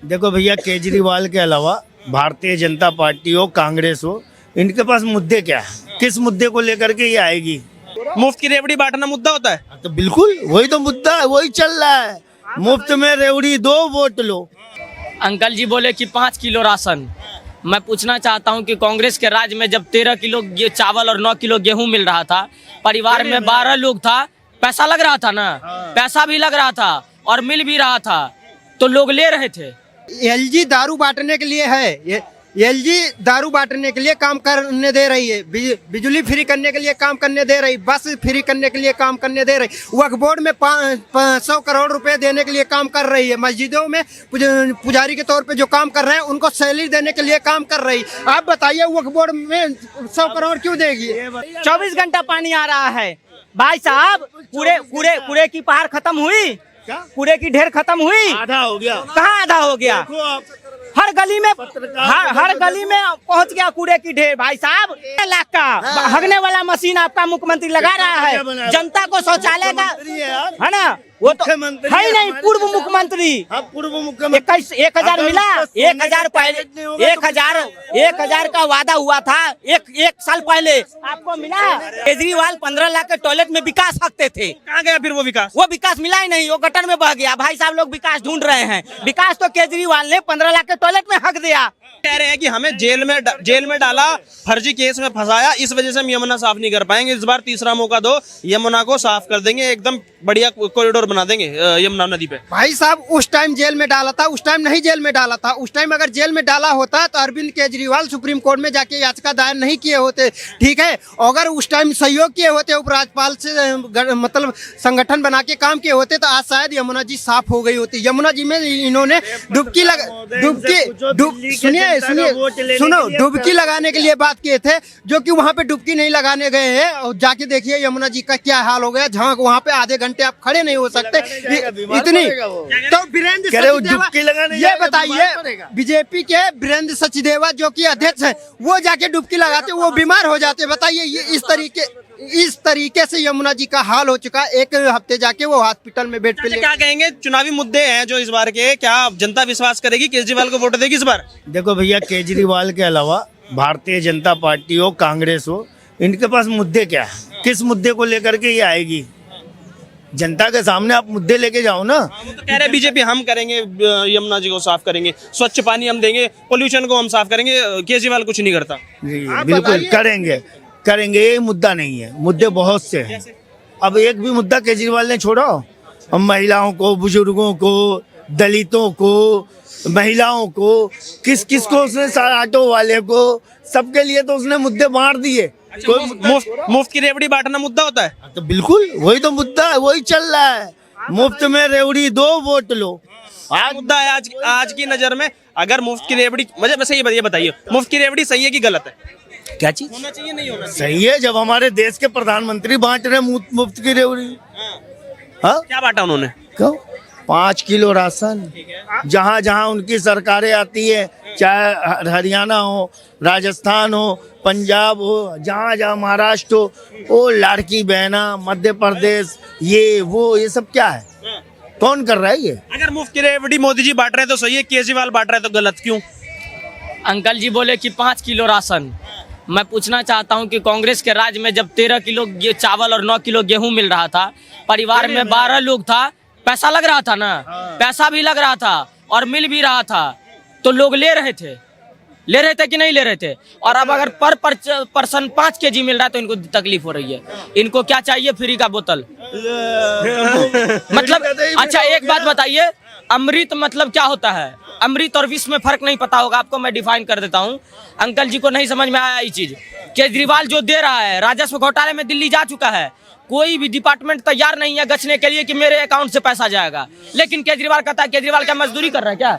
देखो भैया, केजरीवाल के अलावा भारतीय जनता पार्टी हो, कांग्रेस हो, इनके पास मुद्दे क्या है? किस मुद्दे को लेकर के ये आएगी? मुफ्त की रेवड़ी बांटना मुद्दा होता है। तो बिल्कुल वही तो मुद्दा है, वही चल रहा है। मुफ्त में रेवड़ी दो, वोट लो। अंकल जी बोले कि 5 किलो राशन। मैं पूछना चाहता हूं कि कांग्रेस के राज में जब 13 किलो चावल और 9 किलो गेहूं मिल रहा था, परिवार में 12 लोग था, पैसा लग रहा था ना, पैसा भी लग रहा था और मिल भी रहा था, तो लोग ले रहे थे। एलजी दारू बांटने के लिए है, एलजी दारू बांटने के लिए काम करने दे रही है, बिजली फ्री करने के लिए काम करने दे रही, बस फ्री करने के लिए काम करने दे रही, वक्फ बोर्ड में 100 करोड़ रुपए देने के लिए काम कर रही है, मस्जिदों में पुजारी के तौर पे जो काम कर रहे हैं उनको सैलरी देने के लिए काम कर रही। आप बताइए वक्फ बोर्ड में 100 करोड़ क्यों देगी? 24 घंटा पानी आ रहा है भाई साहब। कूड़े की पहाड़ खत्म हुई, कूड़े की ढेर खत्म हुई, आधा हो गया। कहाँ आधा हो गया? देखो आप, हर गली में हर गली में पहुंच गया कूड़े की ढेर भाई साहब। 1 लाख का हगने वाला मशीन आपका मुख्यमंत्री लगा रहा है, जनता को शौचालय का है ना, वो तो है ही नहीं। पूर्व मुख्यमंत्री, पूर्व मुख्यमंत्री 1,000 मिला, 1,000 पहले 1,000 का वादा हुआ था एक साल पहले, आपको मिला? केजरीवाल 15 लाख के टॉयलेट में विकास हकते थे, कहाँ गया फिर वो विकास? वो विकास मिला ही नहीं, वो गटर में बह गया। भाई साहब लोग विकास ढूंढ रहे हैं, विकास तो केजरीवाल ने 15 लाख के टॉयलेट में हक दिया। कह रहे हैं कि हमें जेल में डाला, फर्जी केस में फंसाया, इस वजह से हम यमुना साफ नहीं कर पाएंगे। इस बार तीसरा मौका दो, यमुना को साफ कर देंगे, एकदम बढ़िया कॉरिडोर बना देंगे यमुना नदी पे। भाई साहब उस टाइम जेल में डाला था, उस टाइम नहीं जेल में डाला था। उस टाइम अगर जेल में डाला होता तो अरविंद केजरीवाल सुप्रीम कोर्ट में जाके याचिका दायर नहीं किए होते, ठीक है। अगर उस टाइम सहयोग किए होते, उपराज्यपाल से मतलब संगठन बना के काम किए होते तो आज शायद यमुना जी साफ हो गई होती। यमुना जी में इन्होंने डुबकी डुबकी लगाने के लिए बात किए थे, जो कि वहाँ पे डुबकी नहीं लगाने गए हैं। और जाके देखिए यमुना जी का क्या हाल हो गया, जहाँ वहाँ पे आधे घंटे आप खड़े नहीं हो सकते इतनी। तो वीरेंद्र सचदेवा, ये बताइए, बीजेपी के वीरेंद्र सचदेवा जो कि अध्यक्ष है, वो जाके डुबकी लगाते, वो बीमार हो जाते। बताइए, ये इस तरीके से यमुना जी का हाल हो चुका। एक हफ्ते जाके वो हॉस्पिटल में बेड पे क्या कहेंगे? चुनावी मुद्दे हैं जो इस बार के, क्या जनता विश्वास करेगी, केजरीवाल को वोट देगी इस बार? देखो भैया, केजरीवाल के अलावा भारतीय जनता पार्टी हो, कांग्रेस हो, इनके पास मुद्दे क्या है? किस मुद्दे को लेकर के ये आएगी? जनता के सामने आप मुद्दे लेके जाओ ना। वो तो कह रहे बीजेपी हम करेंगे, यमुना जी को साफ करेंगे, स्वच्छ पानी हम देंगे, पोल्यूशन को हम साफ करेंगे, केजरीवाल कुछ नहीं करता। बिल्कुल करेंगे, ये मुद्दा नहीं है, मुद्दे बहुत से हैं। अब एक भी मुद्दा केजरीवाल ने छोड़ा? हम महिलाओं को, बुजुर्गों को, दलितों को, महिलाओं को, किस को उसने, ऑटो वाले को, सबके लिए तो उसने मुद्दे बांट दिए। मुफ्त की रेवड़ी बांटना मुद्दा होता है। तो बिल्कुल वही तो मुद्दा है, वही चल रहा है। मुफ्त में रेवड़ी दो, वोट लो। आज मुद्दा है आज की नजर में। अगर मुफ्त की रेवड़ी, मुझे वैसे ये बताइए, मुफ्त की रेवड़ी सही है कि गलत है? क्या चीज होना चाहिए, नहीं होना चाहिए? सही है, जब हमारे देश के प्रधानमंत्री बांट रहे मुफ्त की रेवड़ी। हाँ, क्या बांटा उन्होंने? क्यों? 5 किलो राशन, जहाँ जहाँ उनकी सरकारें आती है, चाहे हरियाणा हो, राजस्थान हो, पंजाब हो, जहाँ जहाँ महाराष्ट्र हो, वो लाड़की बहना, मध्य प्रदेश, ये सब क्या है? कौन कर रहा है ये? अगर मुफ्त की रेवड़ी मोदी जी बांट रहे हैं तो सही है, केजरीवाल बांट रहे हैं तो गलत क्यों? अंकल जी बोले कि 5 किलो राशन। मैं पूछना चाहता हूं कि कांग्रेस के राज में जब 13 किलो चावल और 9 किलो गेहूं मिल रहा था, परिवार में 12 लोग था, पैसा लग रहा था ना, पैसा भी लग रहा था और मिल भी रहा था, तो लोग ले रहे थे कि नहीं ले रहे थे? और अब अगर पर पर्सन 5 केजी मिल रहा है तो इनको तकलीफ हो रही है। इनको क्या चाहिए? फ्री का बोतल। मतलब अच्छा, एक बात बताइए, अमृत मतलब क्या होता है? अमृत और विष में फर्क नहीं पता होगा आपको, मैं डिफाइन कर देता हूँ। अंकल जी को नहीं समझ में आया ये चीज। केजरीवाल जो दे रहा है, राजस्व घोटाले में दिल्ली जा चुका है, कोई भी डिपार्टमेंट तैयार नहीं है गछने के लिए कि मेरे अकाउंट से पैसा जाएगा, लेकिन केजरीवाल कहता है। केजरीवाल क्या मजदूरी कर रहा है क्या?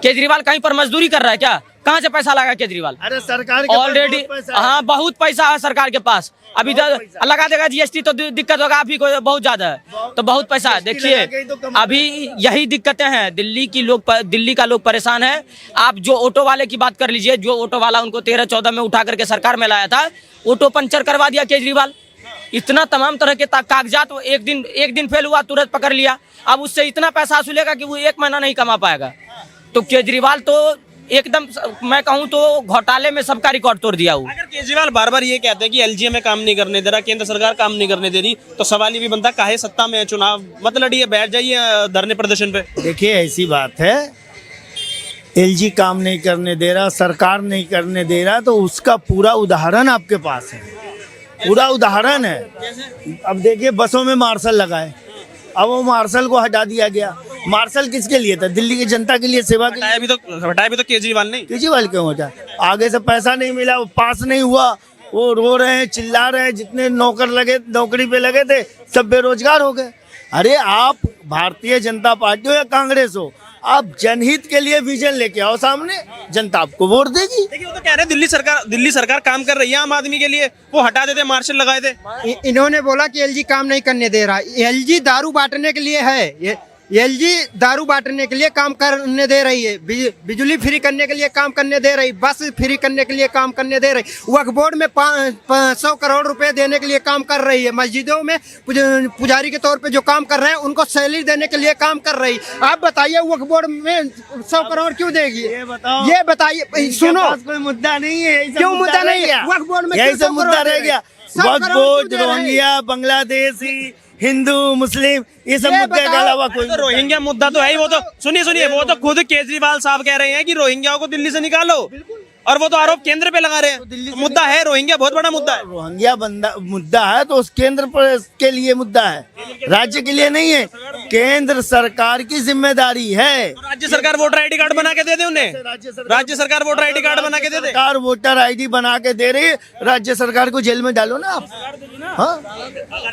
केजरीवाल कहीं पर मजदूरी कर रहा है क्या? कहाँ से पैसा लगा केजरीवाल? अरे सरकार ऑलरेडी, हाँ बहुत पैसा है सरकार के पास। अभी लगा देगा जीएसटी तो दिक्कत होगा, आप ही को बहुत ज्यादा है, तो बहुत पैसा है। देखिए अभी यही दिक्कतें हैं, दिल्ली का लोग परेशान है। आप जो ऑटो वाले की बात कर लीजिए, जो ऑटो वाला उनको 13-14 में उठा करके सरकार में लाया था, ऑटो पंचर करवा दिया केजरीवाल। इतना तमाम तरह के कागजात, एक दिन फेल हुआ तुरंत पकड़ लिया। अब उससे इतना पैसा वसूलेगा कि वो 1 महीना नहीं कमा पाएगा। तो केजरीवाल तो एकदम मैं कहूँ तो घोटाले में सबका रिकॉर्ड तोड़ दिया वो। अगर केजरीवाल बार बार ये कहते हैं कि एलजी में काम नहीं करने दे रहा, केंद्र सरकार काम नहीं करने दे रही, तो सवाल ये भी बनता काहे सत्ता में है, चुनाव मत लड़िए, बैठ जाइए धरने प्रदर्शन पे। देखिए ऐसी बात है, एलजी काम नहीं करने दे रहा, सरकार नहीं करने दे रहा, तो उसका पूरा उदाहरण आपके पास है, पूरा उदाहरण है। अब देखिए बसों में मार्शल लगाए, अब वो मार्शल को हटा दिया गया। मार्शल किसके लिए था? दिल्ली की जनता के लिए, सेवा के लिए। हटाया भी तो केजरीवाल नहीं। केजरीवाल क्यों हटा? आगे से पैसा नहीं मिला, वो पास नहीं हुआ, वो रो रहे हैं, चिल्ला रहे हैं, जितने नौकर लगे, नौकरी पे लगे थे सब बेरोजगार हो गए। अरे आप भारतीय जनता पार्टी हो या कांग्रेस हो, आप जनहित के लिए विजन लेके आओ सामने, जनता आपको वोट देगी। देखिए वो तो कह रहे हैं दिल्ली सरकार काम कर रही है आम आदमी के लिए, वो हटा देते, मार्शल लगाए थे। इन्होंने बोला कि एलजी काम नहीं करने दे रहा, एलजी दारू बांटने के लिए है, एलजी दारू बांटने के लिए काम करने दे रही है, बिजली फ्री करने के लिए काम करने दे रही, बस फ्री करने के लिए काम करने दे रही, वक्फ बोर्ड में 100 करोड़ रुपए देने के लिए काम कर रही है, मस्जिदों में पुजारी के तौर पे जो काम कर रहे हैं उनको सैलरी देने के लिए काम कर रही। आप बताइए वक्फ बोर्ड में 100 करोड़ क्यों देगी? ये बताइए। सुनो, कोई मुद्दा नहीं है, क्यों मुद्दा नहीं है? वक्फ बोर्ड में यही सब मुद्दा रह गया। वक्फ बोर्ड, रोहिंग्या, बांग्लादेशी, हिंदू, मुस्लिम, ये सब मुद्दे के अलावा कोई तो रोहिंग्या मुद्दा तो है ही। वो तो सुनिए वो तो खुद केजरीवाल साहब कह रहे हैं कि रोहिंग्याओं को दिल्ली से निकालो, और वो तो आरोप केंद्र पे लगा रहे हैं। मुद्दा है रोहिंग्या, बहुत बड़ा मुद्दा है। रोहिंग्या मुद्दा है तो उस केंद्र पर के लिए मुद्दा है, राज्य के लिए नहीं है। केंद्र सरकार की जिम्मेदारी है। राज्य सरकार वोटर आईडी कार्ड बना के दे दे उन्हें, राज्य सरकार वोटर आईडी कार्ड बना के दे दे। सरकार वोटर आईडी बना के दे रही है, राज्य सरकार को जेल में डालो ना आप। हाँ,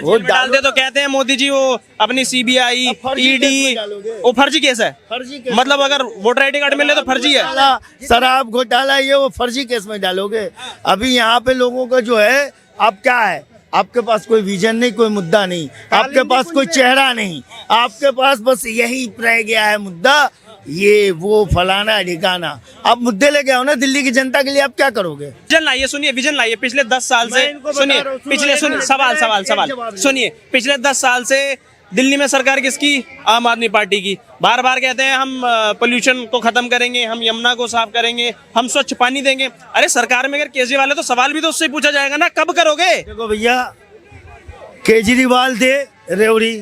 वो डाल दे तो कहते हैं मोदी जी वो अपनी सीबीआई, ईडी, वो फर्जी केस है। मतलब अगर वोटर आईडी कार्ड मिले तो फर्जी है। शराब घोटाला ये वो फर्जी केस में डालोगे। अभी यहाँ पे लोगों का जो है, आप क्या है, आपके पास कोई विजन नहीं, कोई मुद्दा नहीं, आपके पास कोई चेहरा नहीं, आपके पास बस यही रह गया है मुद्दा, ये वो फलाना ठिकाना। आप मुद्दे लेके आओ ना दिल्ली की जनता के लिए, आप क्या करोगे? विजन लाइए, सुनिए विजन लाइए। पिछले 10 साल से सुनिए, सवाल सुनिए, पिछले 10 साल से दिल्ली में सरकार किसकी? आम आदमी पार्टी की। बार बार कहते हैं हम पोल्यूशन को खत्म करेंगे, हम यमुना को साफ करेंगे, हम स्वच्छ पानी देंगे। अरे सरकार में अगर केजरीवाल है तो सवाल भी तो उससे पूछा जाएगा ना, कब करोगे? देखो भैया, केजरीवाल दे रेवड़ी,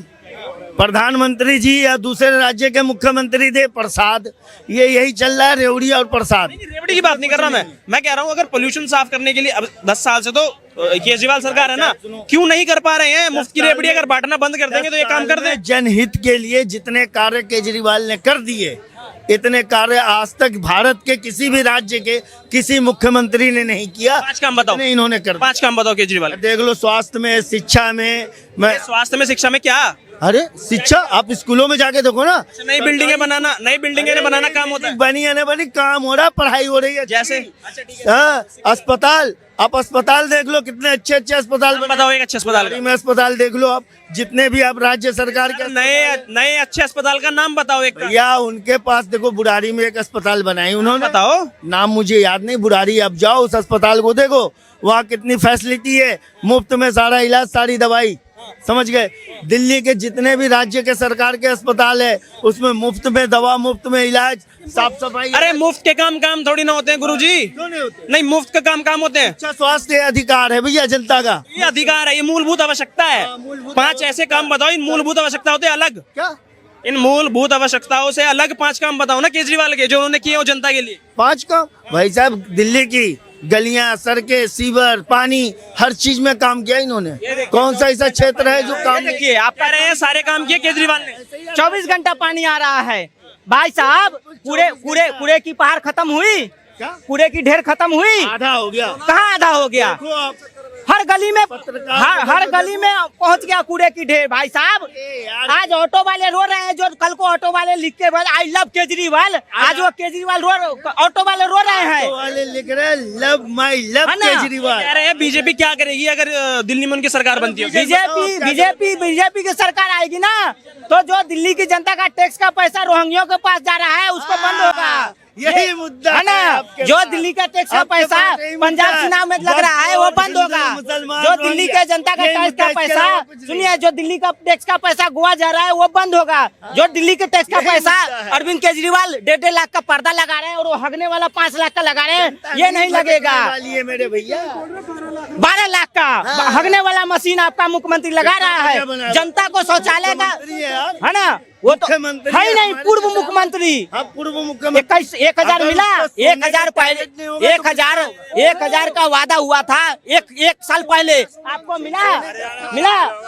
प्रधानमंत्री जी या दूसरे राज्य के मुख्यमंत्री दे प्रसाद, ये यही चल रहा है, रेवड़ी और प्रसाद। रेवड़ी की बात नहीं कर रहा मैं कह रहा हूँ अगर पोल्यूशन साफ करने के लिए अब 10 साल से तो केजरीवाल सरकार है ना, क्यों नहीं कर पा रहे हैं? मुफ्त की रेवड़ी अगर बांटना बंद कर देंगे तो ये काम कर दें। जनहित के लिए जितने कार्य केजरीवाल ने कर दिए, इतने कार्य आज तक भारत के किसी भी राज्य के किसी मुख्यमंत्री ने नहीं किया। 5 काम बताओ। इन्होंने कर 5 काम बताओ केजरीवाल। देख लो, स्वास्थ्य में, शिक्षा में, स्वास्थ्य में, शिक्षा में क्या? अरे शिक्षा आप स्कूलों में जाके देखो ना, नई बिल्डिंगें बनाना काम होता है। बनी या नहीं बनी, काम हो रहा है, पढ़ाई हो रही है। जैसे अस्पताल, आप अस्पताल देख लो, कितने अच्छे अच्छे अस्पताल बताओ, एक अच्छे अस्पताल में अस्पताल देख लो आप, जितने भी आप राज्य सरकार के नए अच्छे अस्पताल का नाम बताओ एक। या उनके पास देखो, बुढ़ारी में एक अस्पताल बनाई उन्होंने, बताओ नाम मुझे याद नहीं, बुढ़ारी। आप जाओ उस अस्पताल को देखो, वहाँ कितनी फैसिलिटी है, मुफ्त में सारा इलाज, सारी दवाई, समझ गए। दिल्ली के जितने भी राज्य के सरकार के अस्पताल है, उसमें मुफ्त में दवा, मुफ्त में इलाज, साफ सफाई। अरे मुफ्त के काम थोड़ी ना होते हैं गुरुजी। क्यों नहीं होते? नहीं, मुफ्त के काम होते हैं। अच्छा, स्वास्थ्य अधिकार है भैया जनता का, ये अधिकार है, ये मूलभूत आवश्यकता है। 5 ऐसे काम बताओ, इन मूलभूत आवश्यकता होते हैं अलग। क्या इन मूलभूत आवश्यकताओं से अलग 5 काम बताओ ना केजरीवाल के, जो उन्होंने किए हो जनता के लिए। 5 काम? भाई साहब, दिल्ली की गलियां, सड़कें, सीवर, पानी, हर चीज में काम किया इन्होंने। कौन सा ऐसा क्षेत्र है जो काम नहीं किए? आप कह रहे हैं सारे काम किए केजरीवाल ने। 24 घंटा पानी आ रहा है भाई साहब। कूड़े की पहाड़ खत्म हुई? क्या? कूड़े की ढेर खत्म हुई? आधा हो गया। कहाँ आधा हो गया? देखो आप, हर गली में पहुंच गया कूड़े की ढेर भाई साहब। आज ऑटो वाले रो रहे हैं, जो कल को ऑटो वाले लिख के आई लव केजरीवाल, आज वो केजरीवाल ऑटो वाले रो रहे हैं। ऑटो वाले लिख रहे लव माई लव केजरीवाल। कह रहे हैं बीजेपी क्या करेगी अगर दिल्ली में उनकी सरकार बनती है? बीजेपी की सरकार आएगी ना, तो जो दिल्ली की जनता का टैक्स का पैसा रोहिंग्यों के पास जा रहा है उसको बंद होगा। यही मुद्दा है ना। आपके जो पास। दिल्ली का टैक्स का आपके पैसा पास यही मुद्दा पंजाब है। चुनाव में लग रहा है वो बंद होगा। मुसलमान जो दिल्ली के जनता का यही टैक्स मुद्दा, का इसके पैसा अलावा कुछ नहीं। सुनिए, जो दिल्ली का टैक्स का पैसा गोवा जा रहा है वो बंद होगा। जो दिल्ली के टैक्स का यही पैसा मुद्दा है। अरविंद केजरीवाल 1.5 लाख का पर्दा लगा रहे हैं और वो हगने वाला 5 लाख का लगा रहे हैं, ये नहीं लगेगा। वाली है मेरे भैया 12 लाख का हगने वाला मशीन आपका मुख्यमंत्री लगा रहा है। जनता को शौचालय का मुख्यमंत्री है आप। है ना, वो तो मुख्यमंत्री है ही नहीं, हमारे पूर्व देश का। मुख्यमंत्री। आप पूर्व मुख्यमंत्री 1,000 मिला, 1,000 पहले, 1,000 का वादा हुआ था एक साल पहले, आपको मिला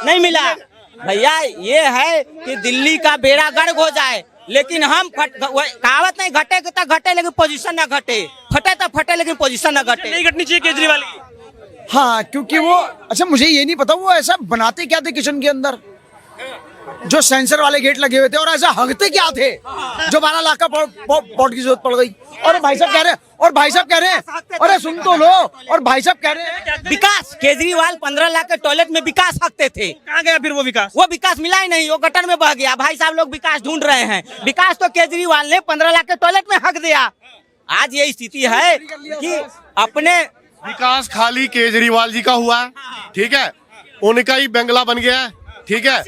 नहीं मिला। भैया ये है कि दिल्ली का बेड़ा गर्क हो जाए, लेकिन हम कहावत नहीं, घटे तो घटे लेकिन पोजीशन ना घटे, फटे तो फटे लेकिन पोजीशन ना घटे। नहीं घटनी चाहिए केजरीवाल की। हाँ, क्योंकि वो अच्छा मुझे ये नहीं पता वो ऐसा बनाते क्या थे किचन के अंदर, जो सेंसर वाले गेट लगे हुए थे, और ऐसा हगते क्या थे जो 12 लाख का पॉट की जरूरत पड़ गई। और भाई साहब कह रहे हैं अरे सुन तो लो, और भाई साहब कह रहे हैं विकास केजरीवाल 15 लाख के टॉयलेट में विकास हकते थे, कहाँ गया फिर वो विकास? वो विकास मिला ही नहीं, वो गटर में बह गया। भाई साहब लोग विकास ढूंढ रहे हैं, विकास तो केजरीवाल ने 15 लाख के टॉयलेट में हक दिया। आज ये स्थिति है कि अपने विकास खाली केजरीवाल जी का हुआ है, ठीक है, उनका ही बंगला बन गया है, ठीक है।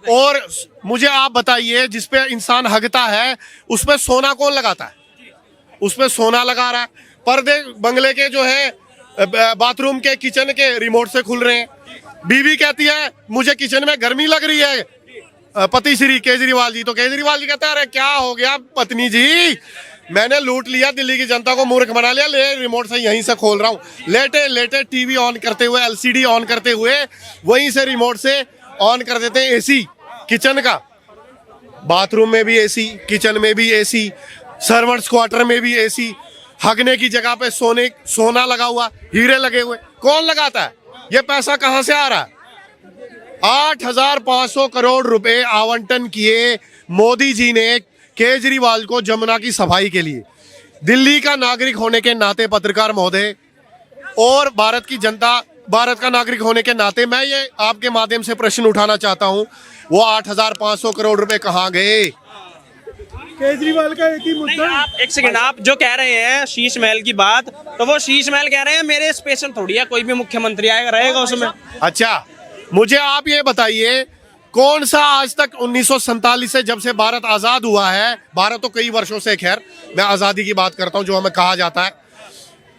और मुझे आप बताइए, जिसपे इंसान हगता है उसपे सोना कौन लगाता है? उसपे सोना लगा रहा है। पर्दे बंगले के जो है बाथरूम के किचन के रिमोट से खुल रहे हैं। बीवी कहती है मुझे किचन में गर्मी लग रही है, पति श्री केजरीवाल जी, तो केजरीवाल जी कहता है अरे क्या हो गया पत्नी जी, मैंने लूट लिया, दिल्ली की जनता को मूर्ख बना लिया, ले रिमोट से यहीं से खोल रहा हूँ। लेटे लेटे टीवी ऑन करते हुए, एलसीडी ऑन करते हुए वहीं से रिमोट से ऑन कर देते हैं एसी, किचन का, बाथरूम में भी एसी, किचन में भी एसी, सर्वेंट्स क्वार्टर में भी एसी, हगने की जगह पे सोना लगा हुआ, हीरे लगे हुए। कौन लगाता है? ये पैसा कहां से आ रहा है? 8,500 करोड़ रुपए आवंटन किए मोदी जी ने केजरीवाल को जमुना की सफाई के लिए। दिल्ली का नागरिक होने के नाते पत्रकार महोदय और भारत की जनता, भारत का नागरिक होने के नाते मैं ये आपके माध्यम से प्रश्न उठाना चाहता हूं, वो 8,500 करोड़ रुपए कहां गए? केजरीवाल का एक ही नहीं, आप एक सेकंड, आप जो कह रहे हैं शीश महल की बात, तो वो शीश महल कह रहे हैं मेरे स्पेशल थोड़ी है, कोई भी मुख्यमंत्री आएगा रहेगा उसमें। अच्छा, मुझे आप ये बताइए कौन सा आज तक 1947 से जब से भारत आजाद हुआ है, भारत तो कई वर्षों से, खैर मैं आजादी की बात करता हूं जो हमें कहा जाता है,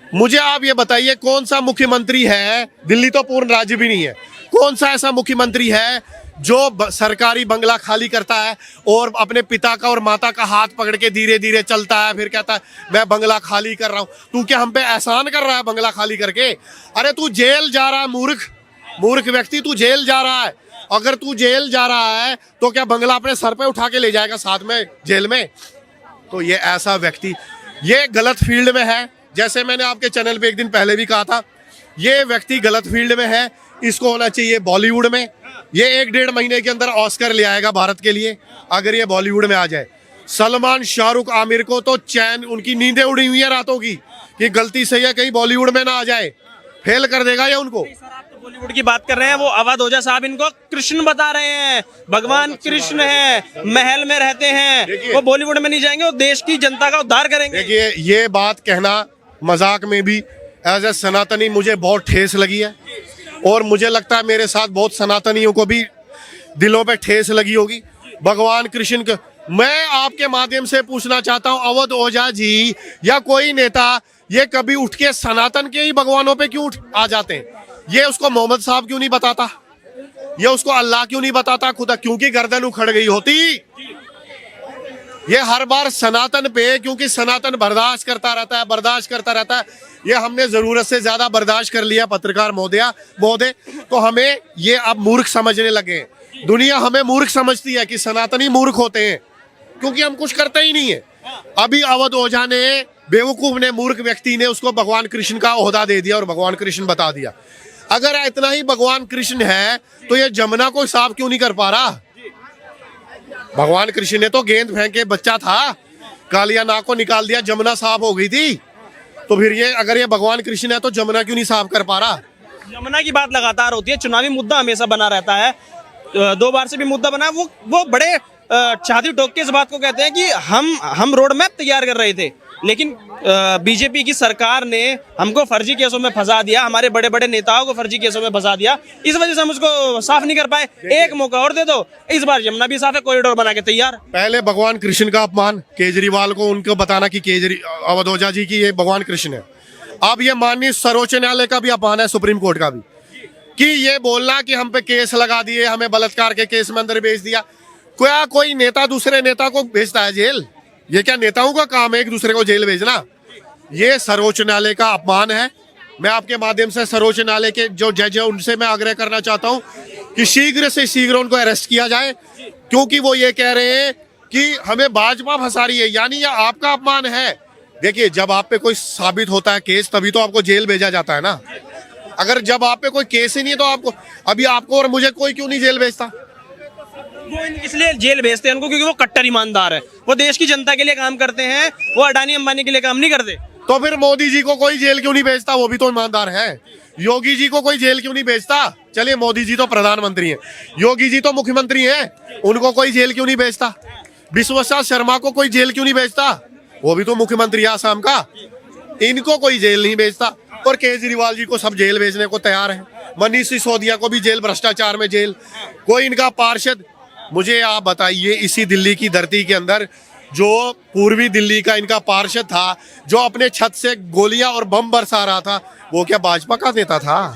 मुझे आप ये बताइए कौन सा मुख्यमंत्री है, दिल्ली तो पूर्ण राज्य भी नहीं है, कौन सा ऐसा मुख्यमंत्री है जो सरकारी बंगला खाली करता है और अपने पिता का और माता का हाथ पकड़ के धीरे धीरे चलता है, फिर कहता है मैं बंगला खाली कर रहा हूं। तू क्या हम पे एहसान कर रहा है बंगला खाली करके? अरे तू जेल जा रहा है, मूर्ख व्यक्ति, तू जेल जा रहा है। अगर तू जेल जा रहा है तो क्या बंगला अपने सर पे उठा के ले जाएगा साथ में जेल में? तो ये ऐसा व्यक्ति ये गलत फील्ड में है। जैसे मैंने आपके चैनल पे एक दिन पहले भी कहा था, ये व्यक्ति गलत फील्ड में है, इसको होना चाहिए बॉलीवुड में। ये 1-1.5 महीने के अंदर ऑस्कर ले आएगा भारत के लिए अगर ये बॉलीवुड में आ जाए। सलमान, शाहरुख, आमिर को तो चैन, उनकी नींदें उड़ी हुई है रातों की कि गलती से ये कहीं बॉलीवुड में ना आ जाए, फेल कर देगा ये उनको। बॉलीवुड की बात कर रहे हैं, वो अवध ओझा साहब इनको कृष्ण बता रहे हैं, भगवान कृष्ण है, महल में रहते हैं, वो बॉलीवुड में नहीं जाएंगे, वो देश की जनता का उद्धार करेंगे। देखिए, ये बात कहना मजाक में भी एज ए सनातनी मुझे बहुत ठेस लगी है, और मुझे लगता है मेरे साथ बहुत सनातनियों को भी दिलों पे ठेस लगी होगी। भगवान कृष्ण का मैं आपके माध्यम से पूछना चाहता हूं, अवध ओझा जी या कोई नेता ये कभी उठ के सनातन के ही भगवानों पे क्यों आ जाते हैं? ये उसको मोहम्मद साहब क्यों नहीं बताता? ये उसको अल्लाह क्यों नहीं बताता खुदा? क्योंकि गर्दन उखड़ गई होती। ये हर बार सनातन पे, क्योंकि सनातन बर्दाश्त करता रहता है। ये हमने जरूरत से ज्यादा बर्दाश्त कर लिया पत्रकार महोदय, तो हमें ये अब मूर्ख समझने लगे। दुनिया हमें मूर्ख समझती है कि सनातनी मूर्ख होते हैं, क्योंकि हम कुछ करते ही नहीं है। अभी अवध ओझा ने, बेवकूफ ने, मूर्ख व्यक्ति ने उसको भगवान कृष्ण का ओहदा दे दिया और भगवान कृष्ण बता दिया। अगर इतना ही भगवान कृष्ण है तो ये जमुना को साफ क्यों नहीं कर पा रहा? भगवान कृष्ण ने तो गेंद फेंक के बच्चा था, कालिया नाग को निकाल दिया, जमुना साफ हो गई थी। तो फिर ये अगर ये भगवान कृष्ण है तो जमुना क्यों नहीं साफ कर पा रहा? यमुना की बात लगातार होती है, चुनावी मुद्दा हमेशा बना रहता है, 2 बार से भी मुद्दा बना है। वो बड़े छाती ठोक के इस बात को कहते हैं कि हम रोड मैप तैयार कर रहे थे, लेकिन बीजेपी की सरकार ने हमको फर्जी केसों में फंसा दिया, हमारे बड़े बड़े नेताओं को फर्जी केसों में फंसा दिया। इस वजह से हम उसको साफ नहीं कर पाए। एक मौका और दे दो, इस बार यमुना भी साफ है, कॉरिडोर बना के तैयार। पहले भगवान कृष्ण का अपमान, केजरीवाल को उनको बताना कि अवध ओझा जी की ये भगवान कृष्ण है। अब ये माननीय सर्वोच्च न्यायालय का भी अपमान है, सुप्रीम कोर्ट का भी, कि ये बोलना कि हम पे केस लगा दिए, हमें बलात्कार के केस में अंदर भेज दिया। क्या कोई नेता दूसरे नेता को भेजता है जेल? ये क्या नेताओं का काम है एक दूसरे को जेल भेजना? ये सर्वोच्च न्यायालय का अपमान है। मैं आपके माध्यम से सर्वोच्च न्यायालय के जो जज है उनसे मैं आग्रह करना चाहता हूं कि शीघ्र से शीघ्र उनको अरेस्ट किया जाए, क्योंकि वो ये कह रहे हैं कि हमें भाजपा फंसा रही है, यानी ये आपका अपमान है। देखिए, जब आप पे कोई साबित होता है केस, तभी तो आपको जेल भेजा जाता है ना। अगर जब आप पे कोई केस ही नहीं है तो आपको, अभी आपको और मुझे कोई क्यों नहीं जेल भेजता? वो इसलिए जेल भेजते हैं उनको क्योंकि वो कट्टर ईमानदार है, वो देश की जनता के लिए काम करते हैं, वो अडानी अंबानी के लिए काम नहीं करते। तो फिर मोदी जी को कोई जेल क्यों नहीं भेजता? वो भी तो ईमानदार है। योगी जी को कोई जेल क्यों नहीं भेजता? चलिए, मोदी जी तो प्रधानमंत्री हैं, योगी जी तो मुख्यमंत्री हैं, उनको कोई जेल क्यों नहीं भेजता? विश्वनाथ शर्मा को कोई जेल क्यों नहीं भेजता? वो भी तो मुख्यमंत्री है आसाम का, इनको कोई जेल नहीं भेजता। और केजरीवाल जी को सब जेल भेजने को तैयार है, मनीष सिसोदिया को भी जेल, भ्रष्टाचार में जेल। कोई इनका पार्षद, मुझे आप बताइए, इसी दिल्ली की धरती के अंदर जो पूर्वी दिल्ली का इनका पार्षद था, जो अपने छत से गोलियां और बम बरसा रहा था, वो क्या भाजपा का नेता था?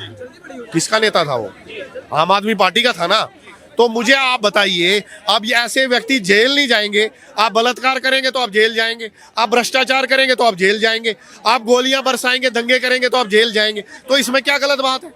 किसका नेता था वो? आम आदमी पार्टी का था ना। तो मुझे आप बताइए, अब ये ऐसे व्यक्ति जेल नहीं जाएंगे? आप बलात्कार करेंगे तो आप जेल जाएंगे, आप भ्रष्टाचार करेंगे तो आप जेल जाएंगे, आप गोलियां बरसाएंगे, दंगे करेंगे तो आप जेल जाएंगे। तो इसमें क्या गलत बात है?